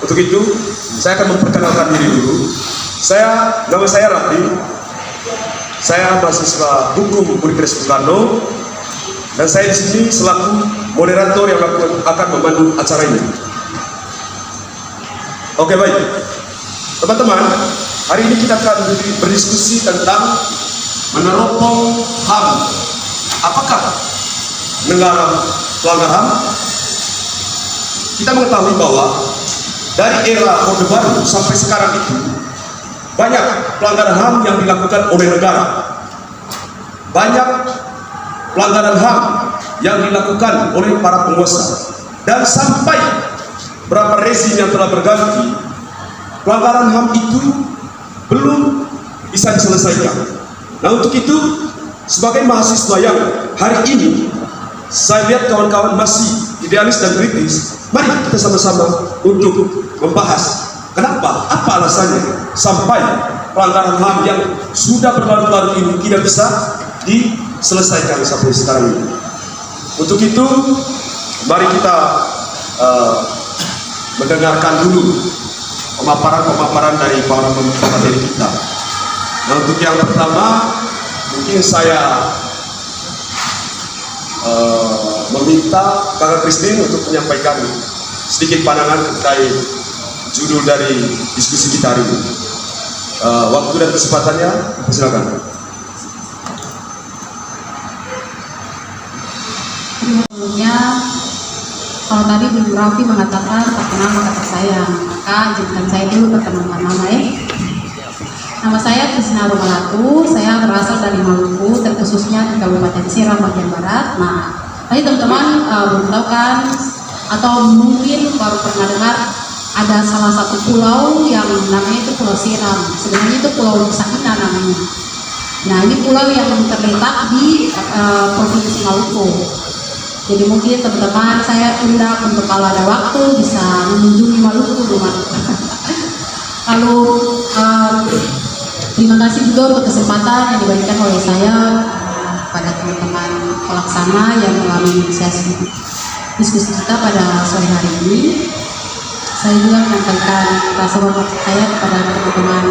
Untuk itu, saya akan memperkenalkan diri dulu. Nama saya Raffi. Saya mahasiswa hukum Universitas Soekarno, dan saya di sini selaku moderator yang akan memandu acara ini. Oke, baik, teman-teman. Hari ini kita akan berdiskusi tentang meneropong HAM. Apakah negara pelanggar HAM? Kita mengetahui bahwa dari era Orde Baru sampai sekarang itu banyak pelanggaran HAM yang dilakukan oleh negara. Banyak pelanggaran HAM yang dilakukan oleh para penguasa. Dan sampai berapa rezim yang telah berganti, pelanggaran HAM itu belum bisa diselesaikan. Nah, untuk itu, sebagai mahasiswa yang hari ini saya lihat kawan-kawan masih idealis dan kritis, mari kita sama-sama untuk membahas kenapa, apa alasannya sampai pelanggaran HAM yang sudah berlarut-larut ini tidak bisa diselesaikan sampai sekarang ini. Untuk itu, mari kita mendengarkan dulu pemaparan dari para pemateri kita. Nah, untuk yang pertama, mungkin saya meminta Kakak Christine untuk menyampaikan sedikit pandangan terkait judul dari diskusi kita hari ini. Waktu dan kesempatannya, silakan. Sebelumnya, kalau tadi Bu Raffi mengatakan perkenalan kata saya, maka izinkan saya dulu perkenalan nama ya. Nama saya Krisna Romalatu, saya berasal dari Maluku, terkhususnya di Kabupaten Seram bagian barat. Nah, tadi teman-teman belum tahu kan, atau mungkin baru pernah dengar ada salah satu pulau yang namanya itu Pulau Seram. Sebenarnya itu Pulau Nusa Indah namanya. Nah, ini pulau yang terletak di Provinsi Maluku. Jadi mungkin teman-teman saya undang untuk kalau ada waktu bisa mengunjungi Maluku rumah. Lalu terima kasih juga untuk kesempatan yang diberikan oleh saya pada teman-teman pelaksana yang telah menginisiasi diskusi kita pada sore hari ini. Saya juga menyampaikan rasa hormat saya kepada teman-teman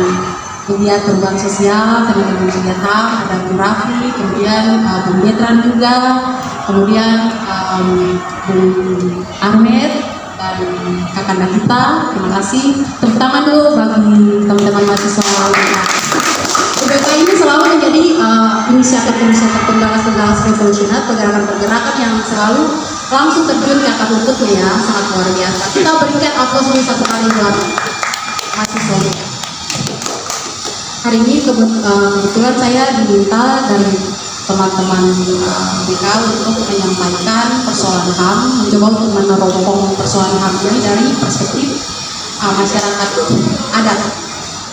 pegiat perubahan sosial, teman-teman pegiat HAM, ada Bu Raffi, kemudian Bung Betran juga, kemudian Bung Ahmed dan kakanda kita. Terima kasih. Tepuk tangan dulu bagi teman-teman mahasiswa UPK ini selalu menjadi inisiatif-inisiatif penggagas-penggagas revolusioner, pergerakan-pergerakan yang selalu langsung terjun ke akar rumputnya ya, sangat luar biasa. Kita berikan aplaus dulu satu kali buat mahasiswa. Hari ini kebetulan saya diminta dari teman-teman BK untuk menyampaikan persoalan HAM, mencoba untuk meneropong persoalan HAM ini dari perspektif masyarakat adat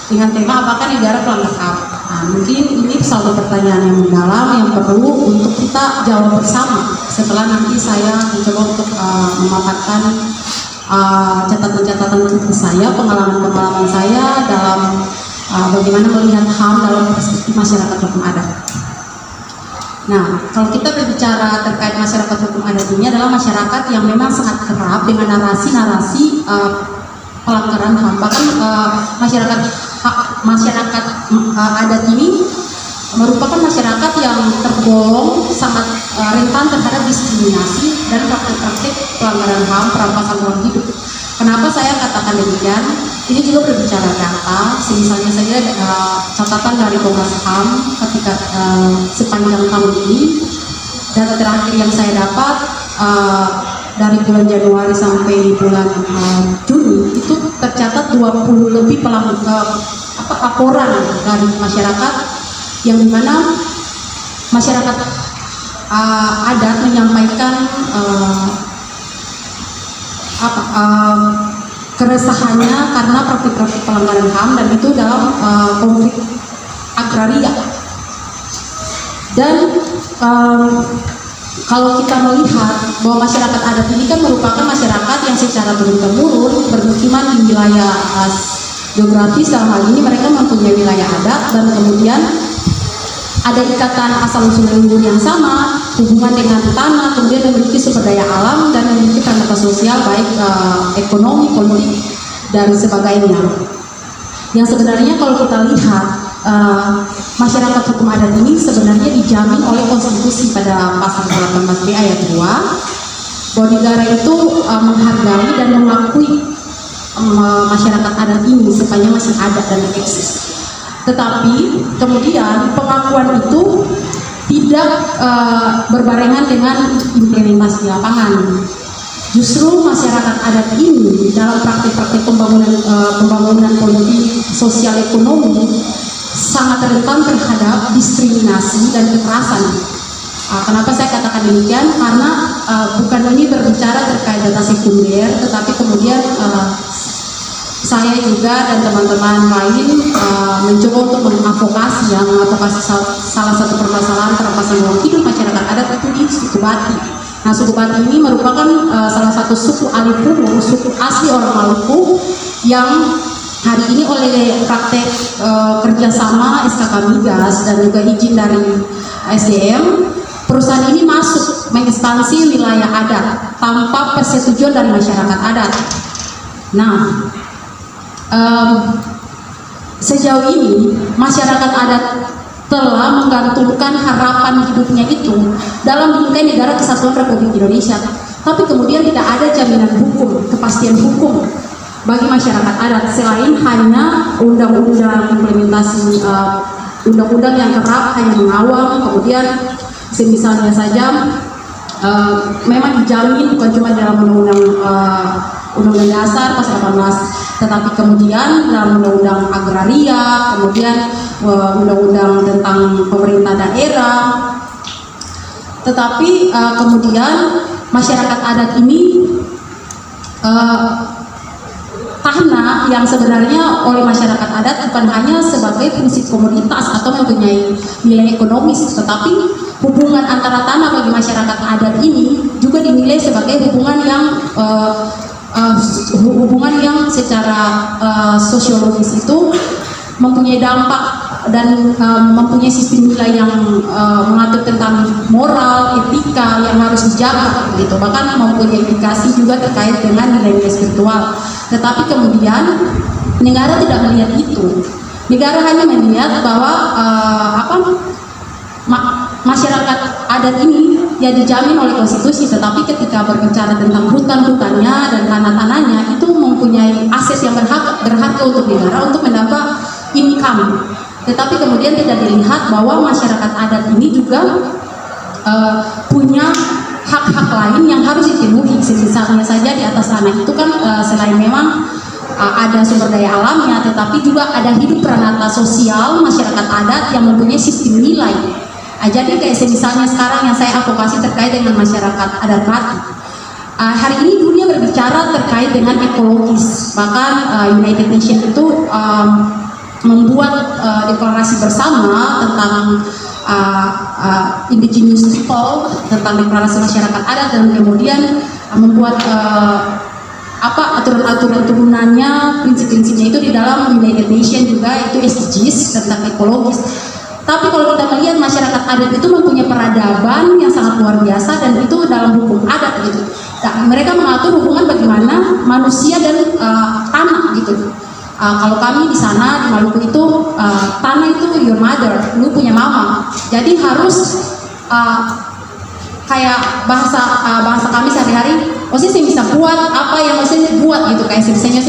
dengan tema apakah negara pelanggar HAM. Nah, mungkin ini satu pertanyaan yang mendalam yang perlu untuk kita jawab bersama setelah nanti saya mencoba untuk memaparkan catatan-catatan saya, pengalaman-pengalaman saya dalam bagaimana melihat HAM dalam perspektif masyarakat hukum adat. Nah, kalau kita berbicara terkait masyarakat hukum adat ini adalah masyarakat yang memang sangat kerap dengan narasi-narasi pelanggaran HAM. Bahkan masyarakat adat ini merupakan masyarakat yang tergolong sangat rentan terhadap diskriminasi dan praktik-praktik pelanggaran HAM, perampasan ruang hidup. Kenapa saya katakan demikian? Ini juga berbicara data. Misalnya saja catatan dari Komnas HAM ketika sepanjang tahun ini, data terakhir yang saya dapat dari bulan Januari sampai bulan Juni itu tercatat 20 lebih laporan dari masyarakat yang dimana masyarakat adat menyampaikan keresahannya karena praktik-praktik pelanggaran HAM dan itu dalam konflik agraria. Dan kalau kita melihat bahwa masyarakat adat ini kan merupakan masyarakat yang secara turun-temurun bermukiman di wilayah geografis, dalam hal ini mereka mempunyai wilayah adat dan kemudian ada ikatan asal-usul leluhur yang sama, hubungan dengan tanah, kemudian memiliki sumber daya alam dan memiliki peran sosial baik ekonomi, politik dan sebagainya. Yang sebenarnya kalau kita lihat masyarakat hukum adat ini sebenarnya dijamin oleh konstitusi pada pasal 18B ayat 2 bahwa negara itu menghargai dan mengakui masyarakat adat ini supaya masih ada dan eksis. Tetapi kemudian pengakuan itu tidak berbarengan dengan implementasi di lapangan. Justru masyarakat adat ini dalam praktik-praktik pembangunan politik sosial ekonomi sangat rentan terhadap diskriminasi dan kekerasan. Kenapa saya katakan demikian? Karena bukan ini berbicara terkait data sekunder, tetapi kemudian saya juga dan teman-teman lain mencoba untuk mengadvokasi salah satu permasalahan perampasan ruang hidup masyarakat adat itu di suku Batik. Nah, suku Batik ini merupakan salah satu suku alih fungsi, suku asli orang Maluku yang hari ini oleh praktek kerjasama SKK Migas dan juga izin dari SDM, perusahaan ini masuk mengekspansi wilayah adat tanpa persetujuan dari masyarakat adat. Nah, sejauh ini masyarakat adat telah menggantungkan harapan hidupnya itu dalam bingkai negara kesatuan Republik Indonesia, tapi kemudian tidak ada jaminan hukum, kepastian hukum bagi masyarakat adat selain hanya undang-undang implementasi undang-undang yang kerap hanya mengawal, kemudian misalnya saja memang dijamin bukan cuma dalam undang-undang dasar pasal 18, tetapi kemudian dalam undang-undang agraria, kemudian undang-undang tentang pemerintah daerah. Tetapi kemudian masyarakat adat ini tanah yang sebenarnya oleh masyarakat adat bukan hanya sebagai fungsi komoditas atau mempunyai nilai ekonomis, tetapi hubungan antara tanah bagi masyarakat adat ini juga dinilai sebagai hubungan yang secara sosiologis itu mempunyai dampak dan mempunyai sistem nilai yang mengatur tentang moral, etika yang harus dijaga gitu, bahkan mempunyai indikasi juga terkait dengan nilai-nilai spiritual. Tetapi kemudian negara tidak melihat itu. Negara hanya melihat bahwa masyarakat adat ini ya dijamin oleh konstitusi, tetapi ketika berbicara tentang hutan-hutannya dan tanah-tanahnya itu mempunyai aset yang berharga untuk negara untuk mendapat income. Tetapi kemudian tidak dilihat bahwa masyarakat adat ini juga punya hak-hak lain yang harus dipenuhi. Misalnya saja di atas tanah itu kan selain memang ada sumber daya alamnya, tetapi juga ada hidup peranata sosial masyarakat adat yang mempunyai sistem nilai. Jadi kayak misalnya sekarang yang saya advokasi terkait dengan masyarakat adat Batik. Hari ini dunia berbicara terkait dengan ekologis, bahkan United Nations itu membuat deklarasi bersama tentang indigenous people, tentang deklarasi masyarakat adat, dan kemudian membuat aturan-aturan turunannya, prinsip-prinsipnya itu di dalam United Nations juga, itu SDGs tentang ekologis. Tapi kalau kita melihat masyarakat adat itu mempunyai peradaban yang sangat luar biasa, dan itu dalam hukum adat gitu. Nah, mereka mengatur hubungan bagaimana manusia dan tanah gitu. Kalau kami di sana di Maluku itu tanah itu your mother, lu punya mama. Jadi harus kayak bahasa kami sehari-hari, saya bisa buat apa yang saya buat gitu, kayak misalnya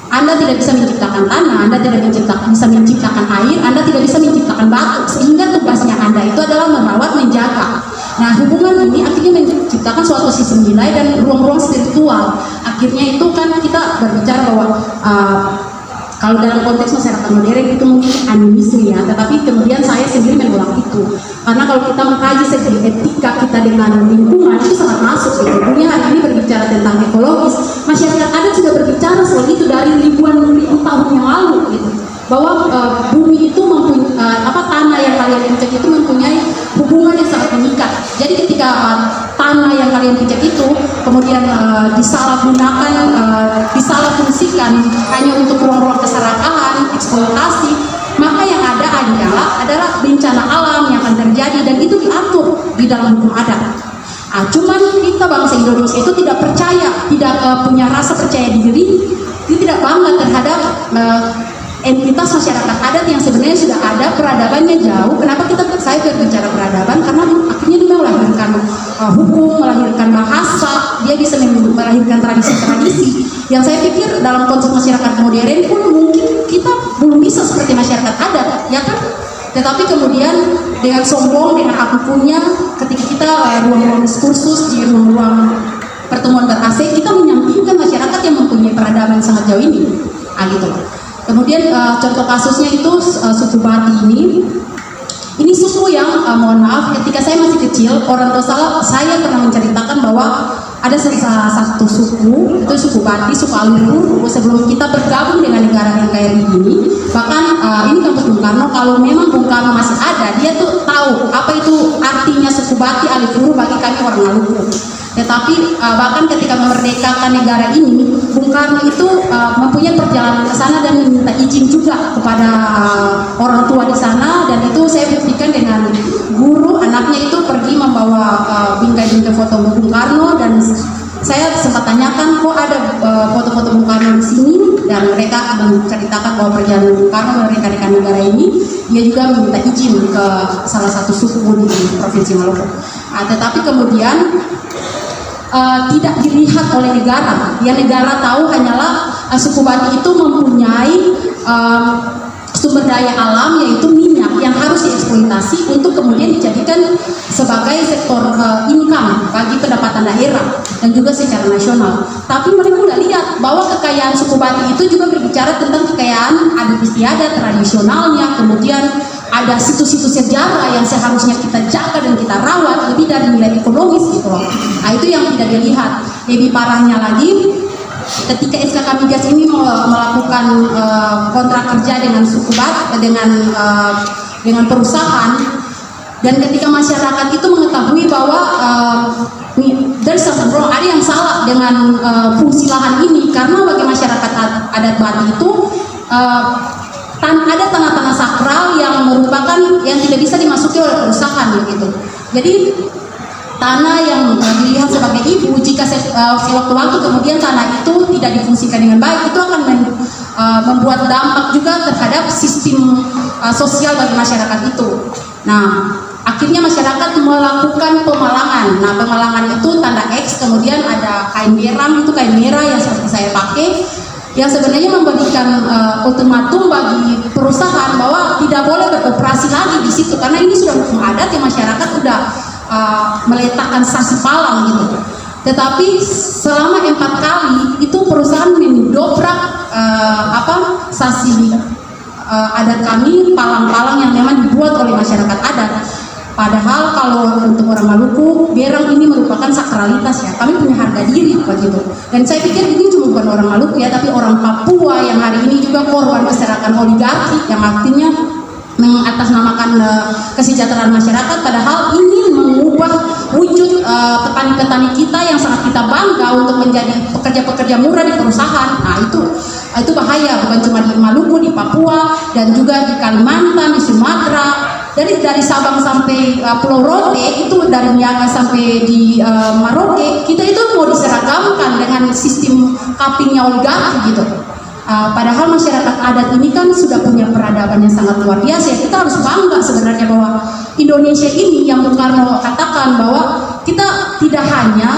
Anda tidak bisa menciptakan tanah, Anda tidak bisa menciptakan air, Anda tidak bisa menciptakan batu, sehingga tugasnya Anda itu adalah merawat, menjaga. Nah, hubungan ini akhirnya menciptakan suatu sistem nilai dan ruang-ruang spiritual. Akhirnya itu kan kita berbicara bahwa kalau dalam konteks masyarakat modern itu mungkin animisme ya, tetapi kemudian saya sendiri menolak itu. Karena kalau kita mengkaji segi etika kita dengan lingkungan itu sangat masuk gitu. Dunia hari ini berbicara tentang ekologis, masyarakat adat sudah berbicara soal itu dari ribuan tahun yang lalu gitu. Bahwa bumi itu tanah yang kalian injak itu mempunyai hubungan yang sangat mengikat. Jadi ketika tanah yang kalian injak itu kemudian disalahgunakan, disalahfungsikan hanya untuk ruang-ruang keserakahan, eksploitasi, maka yang ada adalah bencana alam yang akan terjadi, dan itu diatur di dalam hukum adat. Cuman kita bangsa Indonesia itu tidak percaya, tidak punya rasa percaya diri, dia tidak bangga terhadap entitas masyarakat adat yang sebenarnya sudah ada, peradabannya jauh. Kenapa saya berbicara peradaban? Karena akhirnya dia melahirkan hukum, melahirkan bahasa, dia bisa melahirkan tradisi-tradisi yang saya pikir dalam konsep masyarakat modern pun mungkin kita belum bisa seperti masyarakat adat, ya kan? Tetapi kemudian dengan sombong, dengan aku punya, ketika kita ruang-ruang diskursus di ruang-ruang pertemuan ber-AC, kita menyampingkan masyarakat yang mempunyai peradaban sangat jauh ini, gitu loh. Kemudian contoh kasusnya itu suku Bati ini suku yang mohon maaf, ketika saya masih kecil, orang tua saya pernah menceritakan bahwa ada satu suku, itu suku Bati, suku Alur, sebelum kita bergabung dengan negara NKRI ini. Bahkan ini kampus Bung Karno, kalau memang Bung Karno masih ada, dia tuh tahu apa itu artinya suku Bati, Alur bagi kami orang Maluku. Tetapi bahkan ketika memerdekakan negara ini, Bung Karno itu mempunyai perjalanan ke sana dan meminta izin juga kepada orang tua di sana, dan itu saya buktikan dengan guru anaknya itu pergi membawa bingkai-bingkai foto Bung Karno, dan saya sempat tanyakan kok ada foto-foto Bung Karno di sini, dan mereka menceritakan bahwa perjalanan Bung Karno merekan-rekan negara ini, dia juga meminta izin ke salah satu suku di Provinsi Maluku. Tetapi kemudian tidak dilihat oleh negara. Yang negara tahu hanyalah suku Bati itu mempunyai sumber daya alam, yaitu minyak yang harus dieksploitasi untuk kemudian dijadikan sebagai sektor income bagi pendapatan daerah dan juga secara nasional. Tapi mereka tidak lihat bahwa kekayaan suku Bati itu juga berbicara tentang kekayaan adat istiadat tradisionalnya, kemudian ada situs-situs sejarah yang seharusnya kita jaga dan kita rawat lebih dari nilai ekonomis gitu loh. Itu yang tidak dilihat. Lebih parahnya lagi, ketika SKK Migas ini melakukan kontrak kerja dengan suku Bati, dengan perusahaan, dan ketika masyarakat itu mengetahui bahwa there's something wrong, ada yang salah dengan fungsi lahan ini, karena bagi masyarakat adat Bati itu ada tanah-tanah sakral yang merupakan yang tidak bisa dimasuki oleh perusahaan gitu. Jadi tanah yang dilihat sebagai ibu, jika sewaktu-waktu kemudian tanah itu tidak difungsikan dengan baik, itu akan membuat dampak juga terhadap sistem sosial bagi masyarakat itu. Nah, akhirnya masyarakat melakukan pemalangan. Nah, pemalangan itu tanda X, kemudian ada kain beram, itu kain merah yang seperti saya pakai, yang sebenarnya memberikan ultimatum bagi perusahaan bahwa tidak boleh beroperasi lagi di situ, karena ini sudah hukum adat yang masyarakat sudah meletakkan sanksi palang gitu. Tetapi selama 4 kali itu perusahaan mendobrak sanksi adat kami, palang-palang yang memang dibuat oleh masyarakat adat. Padahal kalau untuk orang Maluku, berang ini merupakan sakralitas ya. Kami punya harga diri begitu. Dan saya pikir ini cuma bukan orang Maluku ya, tapi orang Papua yang hari ini juga korban keserakan oligarki, yang artinya mengatasnamakan kesejahteraan masyarakat, padahal ini mengubah wujud petani-petani kita yang sangat kita bangga untuk menjadi pekerja-pekerja murah di perusahaan. Nah, itu bahaya, bukan cuma di Maluku, di Papua, dan juga di Kalimantan, di Sumatera. Dari Sabang sampai Pulau Rote, itu dari Niaga sampai di Maroke, kita itu mau diseragamkan dengan sistem kapingnya oligarki gitu. Padahal masyarakat adat ini kan sudah punya peradaban yang sangat luar biasa. Kita harus bangga sebenarnya bahwa Indonesia ini, yang Bung Karno katakan bahwa kita tidak hanya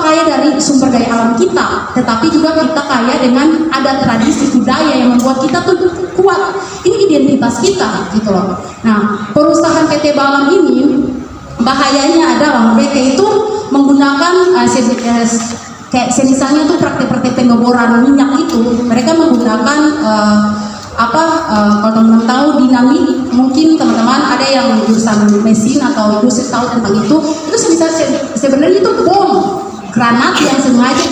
kaya dari sumber daya alam kita, tetapi juga kita kaya dengan adat tradisi budaya yang membuat kita tuh kuat. Ini identitas kita gitu loh. Nah, perusahaan PT Balam ini bahayanya adalah mereka itu menggunakan kayak misalnya tuh praktek-praktek pengeboran minyak itu, mereka menggunakan kalau teman-teman tahu dinamit, mungkin teman-teman ada yang jurusan mesin atau industri tahu tentang itu sebenarnya itu bom granat yang sengaja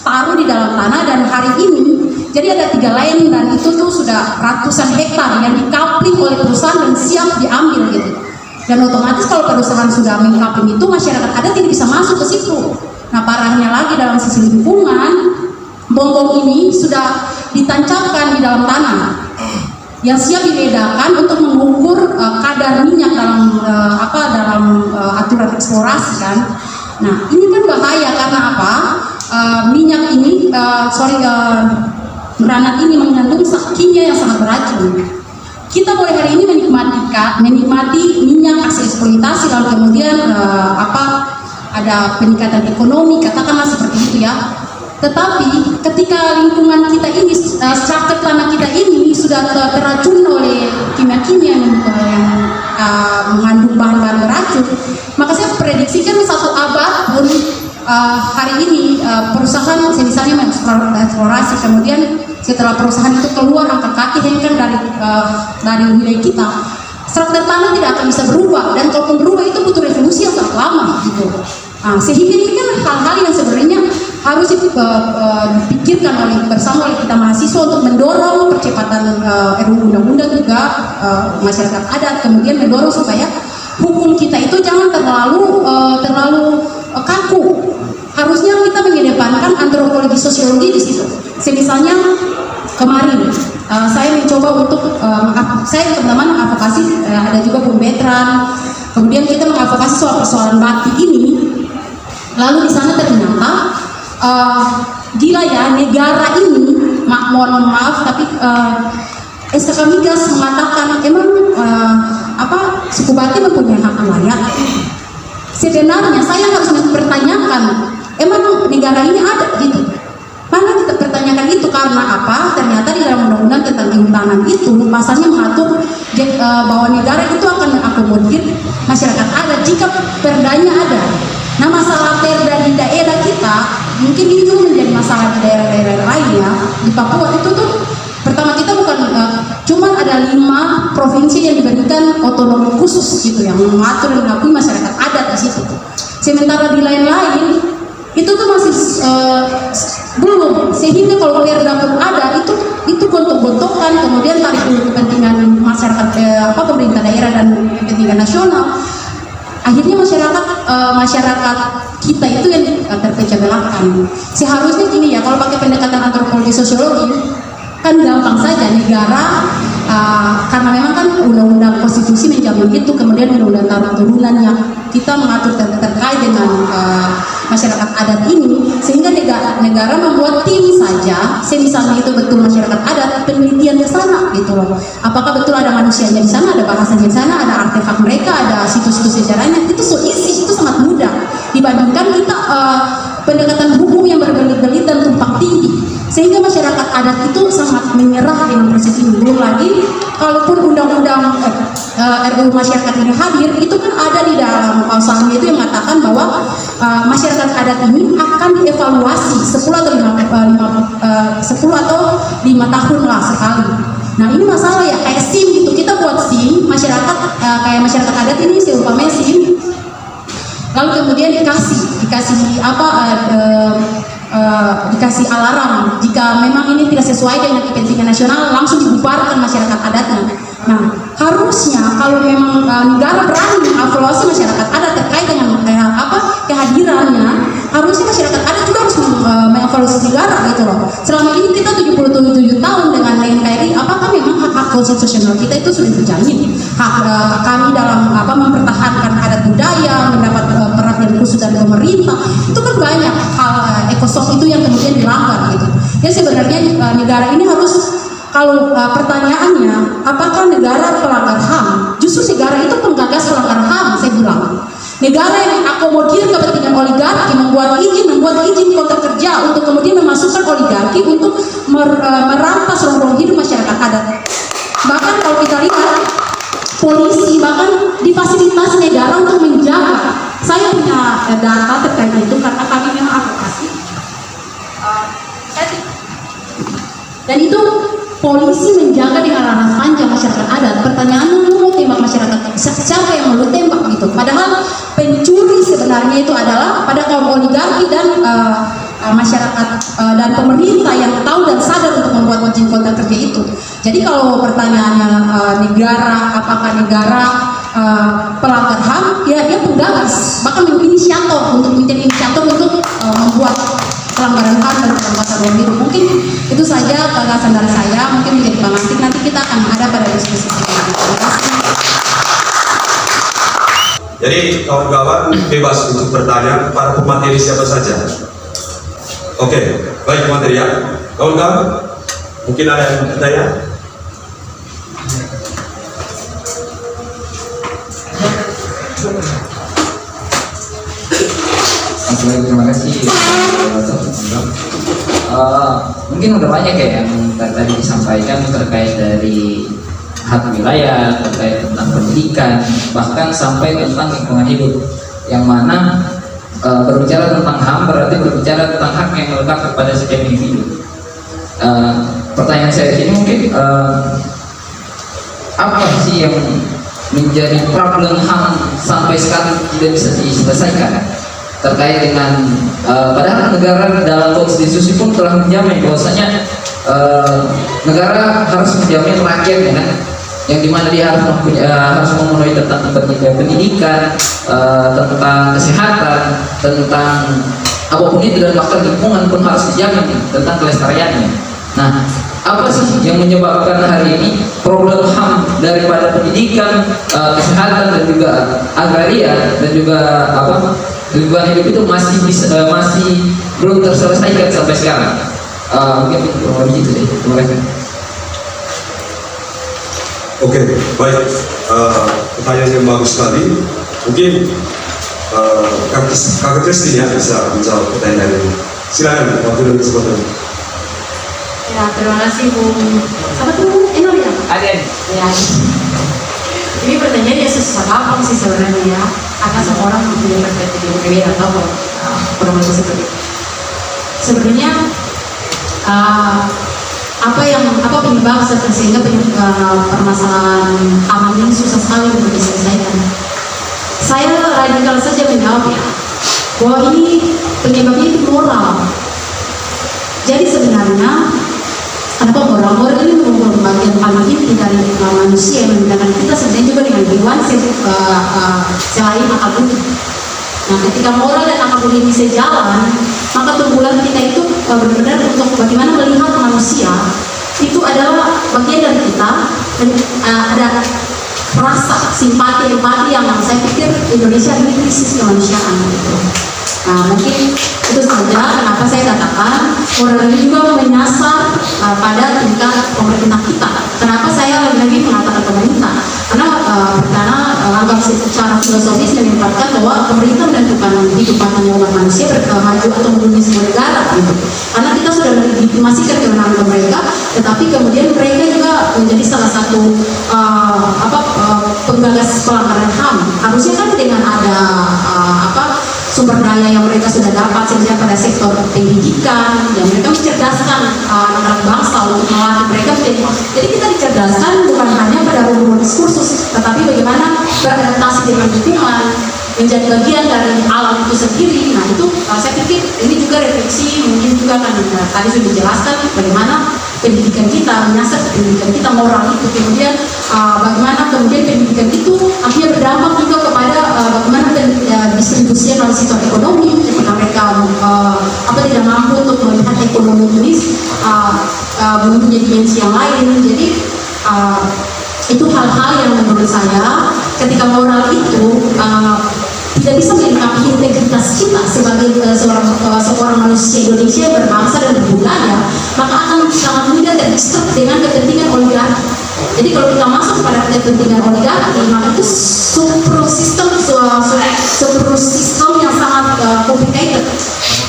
ditaruh di dalam tanah, dan hari ini jadi ada 3 lain, dan itu tuh sudah ratusan hektar yang dikapling oleh perusahaan dan siap diambil gitu. Dan otomatis kalau perusahaan sudah mengkapling itu, masyarakat adat tidak bisa masuk ke situ. Nah, parahnya lagi dalam sisi lingkungan, bom-bom ini sudah ditancapkan di dalam tanah yang siap dibedakan untuk mengukur kadar minyak dalam aturan eksplorasi kan. Nah, ini kan bahaya karena apa? Minyak ini, granat ini mengandung kimia yang sangat beracun. Kita boleh hari ini menikmati minyak hasil eksploitasi, lalu kemudian ada peningkatan ekonomi, katakanlah seperti itu ya. Tetapi ketika lingkungan kita ini, struktur tanah kita ini sudah teracun oleh kimia-kimia yang mengandung bahan-bahan beracun, maka saya prediksikan 1 abad pun hari ini perusahaan misalnya mengeksplorasi, kemudian setelah perusahaan itu keluar angkat kaki hengkang dari wilayah kita, struktur tanah tidak akan bisa berubah, dan kalau berubah itu butuh revolusi yang sangat lama gitu. Sehingga ini kan hal-hal yang sebenarnya harus dipikirkan bersama oleh kita mahasiswa untuk mendorong percepatan RUU undang-undang juga masyarakat adat, kemudian mendorong supaya hukum kita itu jangan terlalu kaku. Harusnya kita mengedepankan antropologi sosiologi di situ. Misalnya kemarin saya mencoba untuk saya teman-teman mengadvokasi, ada juga pembetran, kemudian kita mengadvokasi soal persoalan batik ini. Lalu di sana ternyata gila ya, negara ini mohon maaf tapi SKK Migas mengatakan emang suku Batik mempunyai hak layak. Sebenarnya saya harus mempertanyakan, emang negara ini ada gitu? Mana kita pertanyakan itu, karena apa? Ternyata di dalam undang-undang tentang kehutanan itu pasalnya mengatur bahwa negara itu akan mengakomodir masyarakat adat jika perdanya ada. Nah, masalah perda di daerah kita mungkin ini juga menjadi masalah di daerah-daerah lain ya. Di Papua itu tuh pertama kita bukan cuma ada 5 provinsi yang diberikan otonomi khusus gitu yang mengatur dan mengakui masyarakat adat di situ. Sementara di lain-lain itu tuh masih belum, sehingga kalau perda pun ada itu gontok-gontokan, kemudian tarik kepentingan masyarakat pemerintah daerah dan kepentingan nasional. Akhirnya masyarakat kita itu yang terpecah belahkan. Seharusnya gini ya, kalau pakai pendekatan antropologi sosiologi kan gampang saja negara, karena memang kan undang-undang konstitusi menjamin itu, kemudian undang-undang tanah turunan yang kita mengatur terkait dengan masyarakat adat ini, sehingga negara membuat tim saja, misalnya itu betul masyarakat adat, penelitian ke sana gitu loh. Apakah betul ada manusianya di sana, ada bahasanya di sana, ada artefak mereka, ada situs-situs sejarahnya, itu so easy, itu sangat mudah dibandingkan kita pendekatan hukum yang berbelit-belit dan tumpang tinggi, sehingga masyarakat adat itu sangat menyerah dengan proses ini. Belum lagi kalaupun undang-undang RUU masyarakat ini hadir, itu kan ada di dalam pasalnya itu yang mengatakan bahwa masyarakat adat ini akan dievaluasi 10 atau 5 tahun lah sekali. Nah, ini masalah ya, kayak SIM gitu, kita buat SIM masyarakat, kayak masyarakat adat ini seumpamanya SIM, lalu kemudian dikasih alarm jika memang ini tidak sesuai dengan kepentingan nasional, langsung dibubarkan masyarakat adatnya. Nah, harusnya kalau memang negara berani mengevaluasi masyarakat adat terkait dengan kehadirannya, harusnya masyarakat adat juga harus mengevaluasi negara gitu loh. Selama ini kita 77 tahun dengan NKRI, apakah memang hak-hak konstitusional kita itu sudah terjamin? Hak kami dalam mempertahankan adat budaya, mendapat perhatian khusus dari pemerintah, itu kan banyak hal ekosop itu yang kemudian dilanggar gitu. Jadi sebenarnya negara ini harus, kalau pertanyaannya apakah negara pelanggar HAM, justru negara itu penggagas pelanggar HAM. Saya bilang negara yang mengakomodir kepentingan oligarki, membuat izin kontrak kerja untuk kemudian memasukkan oligarki untuk merampas ruang hidup masyarakat adat. Bahkan kalau kita lihat polisi bahkan difasilitasi negara untuk menjaga. Saya punya data terkait itu karena kami memang advokasi. Dan itu polisi menjaga di laras panjang masyarakat adat. Pertanyaannya, lu mau tembak masyarakat, siapa yang mau lu tembak gitu? Padahal pencuri sebenarnya itu adalah pada kaum oligarki dan masyarakat dan pemerintah yang tahu dan sadar untuk membuat izin kontrak kerja itu. Jadi kalau pertanyaannya negara, apakah negara pelanggar HAM? Ya, dia penggagas, bahkan menjadi inisiator untuk membuat pelanggaran HAM dan perampasan ruang hidup. Mungkin itu saja gagasan dari saya, mungkin menjadi pemantik, nanti kita akan ada pada diskusi. Terima kasih. Jadi kawan-kawan bebas untuk bertanya para pemateri siapa saja. Oke, baik pemateri ya. Kawan-kawan, mungkin ada yang bertanya? Terima kasih. Mungkin udah banyak ya yang tadi disampaikan terkait dari hak wilayah, terkait tentang pendidikan, bahkan sampai tentang lingkungan hidup, yang mana berbicara tentang HAM berarti berbicara tentang hak yang melekat kepada setiap individu. Pertanyaan saya di sini mungkin apa sih yang menjadi problem HAM sampai sekarang tidak bisa diselesaikan terkait dengan padahal negara dalam konstitusi pun telah menjamin bahwasanya negara harus menjamin rakyatnya kan, yang dimana dia harus memenuhi tentang pendidikan, tentang kesehatan, tentang apapun itu, dan bahkan lingkungan pun harus dijamin tentang kelestariannya. Nah, apa sih yang menyebabkan hari ini problem HAM daripada pendidikan, kesehatan, dan juga agraria, dan juga lingkungan hidup itu masih belum terselesaikan sampai sekarang? Mungkin begitu deh. Terima kasih. Oke, baik. Pertanyaan yang bagus sekali. Mungkin Kakak Christine ya bisa menjawab pertanyaan ini. Silakan, waktu dan kesempatan. Ya, terima kasih Bung. Apa tuh? Enol ya? Aden. Ya. Ini pertanyaannya susah gampang sih sebenarnya ya. Karena semua orang mempunyai perspektif yang berbeda atau kurang lebih seperti itu. Sebenarnya apa penyebab sehingga permasalahan HAM ini susah sekali untuk diselesaikan? Saya radikal saja menjawab ya, bahwa ini penyebabnya itu moral. Jadi sebenarnya kenapa moral? Moral ini merupakan bagian paling inti dari manusia yang membedakan kita sebenarnya juga dengan hewan selain akal budi. Nah, ketika moral dan akal budi ini sejalan, maka tumbuhan kita itu benar-benar untuk bagaimana melihat manusia itu adalah bagian dari kita, dan ada rasa simpati, empati yang saya pikir Indonesia ini krisis kemanusiaan gitu. Nah, mungkin itu saja kenapa saya katakan moral ini juga menyasar pada tingkat pemerintah kita. Kenapa saya lagi mengatakan pemerintah? Karena anggap secara filosofis menempatkan bahwa pemerintah menentukan kehidupan umat manusia maju atau menjadi sebuah negara gitu. Karena kita sudah melegitimasikan kewenangan mereka, tetapi kemudian mereka juga menjadi salah satu penggagas pelanggaran HAM. Harusnya kan dengan ada sumber daya yang mereka sudah dapat sehingga pada sektor pendidikan, yang mereka mencerdaskan anak-anak bangsa untuk melatih mereka. Jadi kita dicerdaskan bukan hanya pada rumus diskursus, tetapi bagaimana beradaptasi dengan lingkungan, menjadi bagian dari alam itu sendiri. Nah itu saya pikir ini juga refleksi, mungkin juga kan tadi sudah dijelaskan bagaimana pendidikan kita menyasar pendidikan kita, moral itu, kemudian bagaimana kemudian pendidikan itu akhirnya berdampak juga kepada bagaimana distribusi melalui sektor ekonomi, ketika mereka tidak mampu untuk melihat ekonomi ini mempunyai dimensi yang lain. Jadi itu hal-hal yang menurut saya ketika moral itu tidak bisa melengkapi integritas kita sebagai seorang manusia Indonesia yang berbangsa dan berbudaya, maka akan sangat mudah terdistrak dengan kepentingan oligarki. Jadi kalau kita masuk pada kepentingan oligarki, maka itu subsistem yang sangat complicated.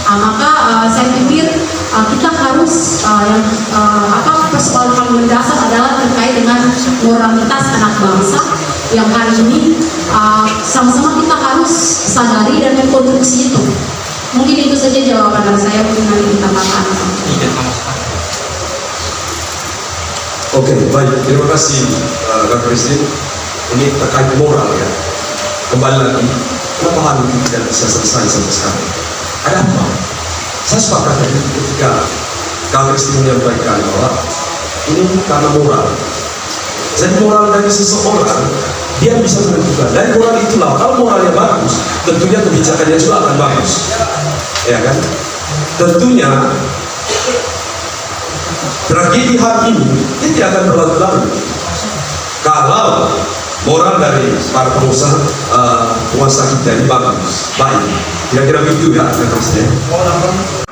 Maka saya pikir kita harus persoalan paling mendasar adalah terkait dengan moralitas anak bangsa yang hari ini sama-sama kita harus sadari dan mengkonstruksi itu. Mungkin itu saja jawaban dari saya, mungkin nanti ditambahkan. Oke, baik. Terima kasih Kak Christine. Ini terkait moral ya. Kembali lagi, kenapa hal ini tidak bisa selesai sampai sekarang? Ada apa? Saya sepakat ketika Kak Christine menyampaikan bahwa ini karena moral. Jadi moral dari seseorang, dia bisa menentukan. Dari moral itulah, kalau moralnya bagus, tentunya kebijakannya juga akan bagus. Ya kan? Tentunya tragedi HAM ini tidak akan berlalu-lalu kalau moral dari para pengusaha bangsa kita ini bagus, baik. Kira-kira begitu ya, terusnya.